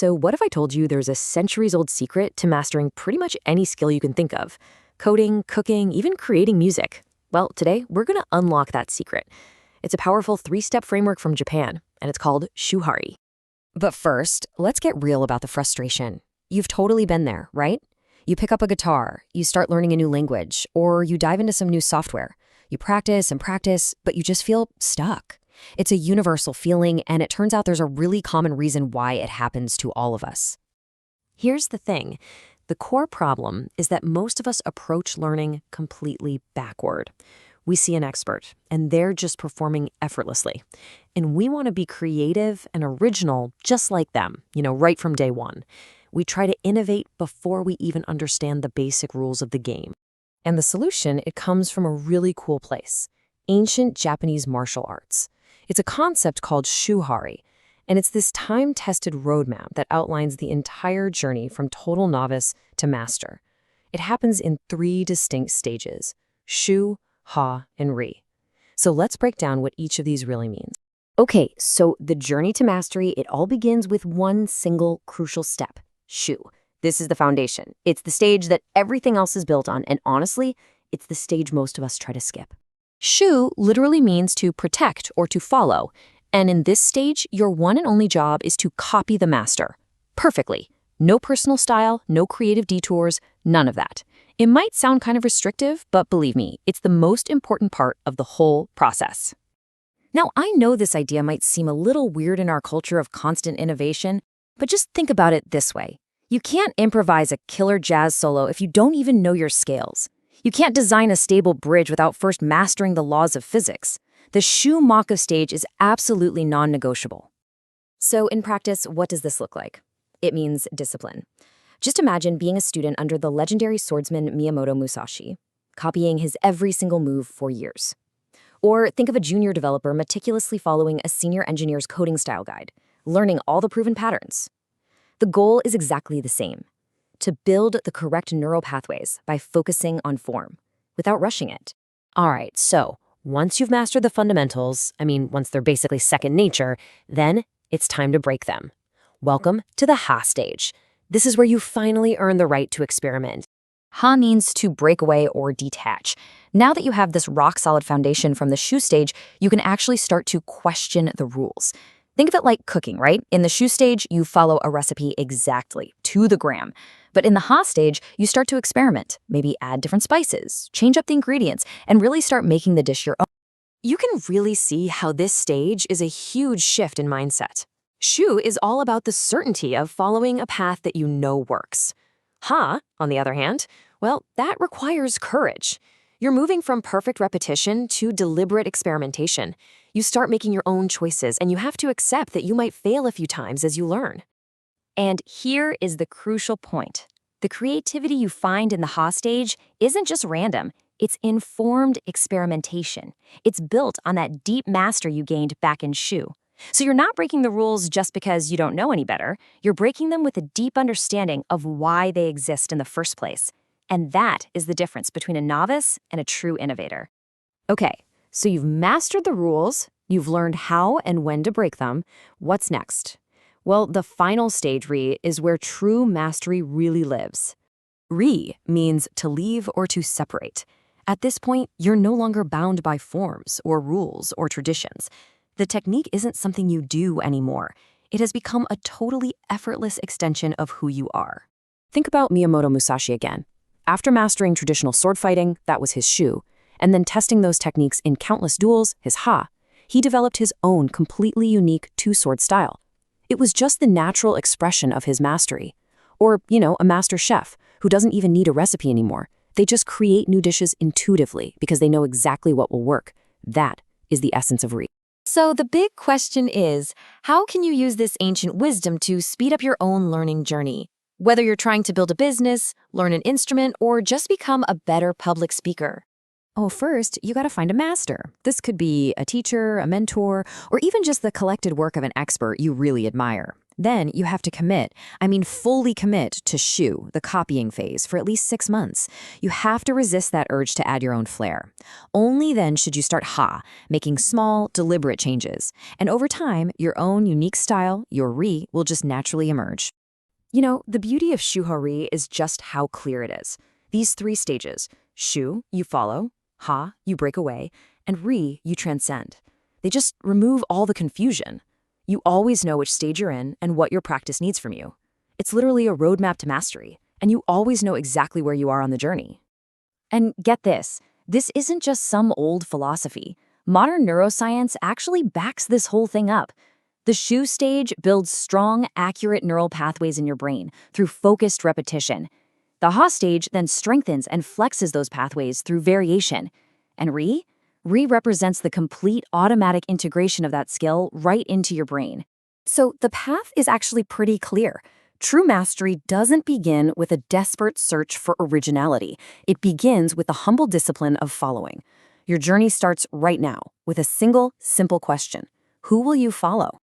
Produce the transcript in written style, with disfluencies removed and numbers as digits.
So what if I told you there's a centuries-old secret to mastering pretty much any skill you can think of? Coding, cooking, even creating music. Well, today we're going to unlock that secret. It's a powerful 3-step framework from Japan, and it's called Shuhari. But first, let's get real about the frustration. You've totally been there, right? You pick up a guitar, you start learning a new language, or you dive into some new software. You practice and practice, but you just feel stuck. It's a universal feeling, and it turns out there's a really common reason why it happens to all of us. Here's the thing. The core problem is that most of us approach learning completely backward. We see an expert, and they're just performing effortlessly. And we want to be creative and original just like them, right from day one. We try to innovate before we even understand the basic rules of the game. And the solution, it comes from a really cool place, ancient Japanese martial arts. It's a concept called Shuhari, and it's this time-tested roadmap that outlines the entire journey from total novice to master. It happens in 3 distinct stages, Shu, Ha, and Ri. So let's break down what each of these really means. Okay, so the journey to mastery, it all begins with one single crucial step, Shu. This is the foundation. It's the stage that everything else is built on, and honestly, it's the stage most of us try to skip. Shu literally means to protect or to follow, and in this stage, your one and only job is to copy the master. Perfectly. No personal style, no creative detours, none of that. It might sound kind of restrictive, but believe me, it's the most important part of the whole process. Now, I know this idea might seem a little weird in our culture of constant innovation, but just think about it this way. You can't improvise a killer jazz solo if you don't even know your scales. You can't design a stable bridge without first mastering the laws of physics. The Shu Maka stage is absolutely non-negotiable. So in practice, what does this look like? It means discipline. Just imagine being a student under the legendary swordsman Miyamoto Musashi, copying his every single move for years. Or think of a junior developer meticulously following a senior engineer's coding style guide, learning all the proven patterns. The goal is exactly the same, to build the correct neural pathways by focusing on form, without rushing it. All right, so once you've mastered the fundamentals, once they're basically second nature, then it's time to break them. Welcome to the Ha stage. This is where you finally earn the right to experiment. Ha means to break away or detach. Now that you have this rock-solid foundation from the Shu stage, you can actually start to question the rules. Think of it like cooking, right? In the Shu stage, you follow a recipe exactly, to the gram. But in the Ha stage, you start to experiment, maybe add different spices, change up the ingredients, and really start making the dish your own. You can really see how this stage is a huge shift in mindset. Shu is all about the certainty of following a path that you know works. Ha, on the other hand, well, that requires courage. You're moving from perfect repetition to deliberate experimentation. You start making your own choices, and you have to accept that you might fail a few times as you learn. And here is the crucial point. The creativity you find in the Ha stage isn't just random. It's informed experimentation. It's built on that deep mastery you gained back in Shu. So you're not breaking the rules just because you don't know any better. You're breaking them with a deep understanding of why they exist in the first place. And that is the difference between a novice and a true innovator. Okay, so you've mastered the rules, you've learned how and when to break them. What's next? Well, the final stage, Ri, is where true mastery really lives. Ri means to leave or to separate. At this point, you're no longer bound by forms or rules or traditions. The technique isn't something you do anymore. It has become a totally effortless extension of who you are. Think about Miyamoto Musashi again. After mastering traditional sword fighting, that was his Shu, and then testing those techniques in countless duels, his Ha, he developed his own completely unique 2-sword style. It was just the natural expression of his mastery. Or, a master chef who doesn't even need a recipe anymore. They just create new dishes intuitively because they know exactly what will work. That is the essence of Ri. So the big question is, how can you use this ancient wisdom to speed up your own learning journey? Whether you're trying to build a business, learn an instrument, or just become a better public speaker. Oh, first, you gotta find a master. This could be a teacher, a mentor, or even just the collected work of an expert you really admire. Then you have to commit, I mean fully commit to Shu, the copying phase, for at least 6 months. You have to resist that urge to add your own flair. Only then should you start Ha, making small, deliberate changes. And over time, your own unique style, your Ri, will just naturally emerge. You know, the beauty of Shuhari is just how clear it is. These 3 stages, Shu, you follow, Ha, you break away, and Ri, you transcend. They just remove all the confusion. You always know which stage you're in and what your practice needs from you. It's literally a roadmap to mastery, and you always know exactly where you are on the journey. And get this isn't just some old philosophy. Modern neuroscience actually backs this whole thing up. The Shu stage builds strong, accurate neural pathways in your brain through focused repetition. The Ha stage then strengthens and flexes those pathways through variation. And Ri? Ri represents the complete automatic integration of that skill right into your brain. So the path is actually pretty clear. True mastery doesn't begin with a desperate search for originality. It begins with the humble discipline of following. Your journey starts right now with a single, simple question. Who will you follow?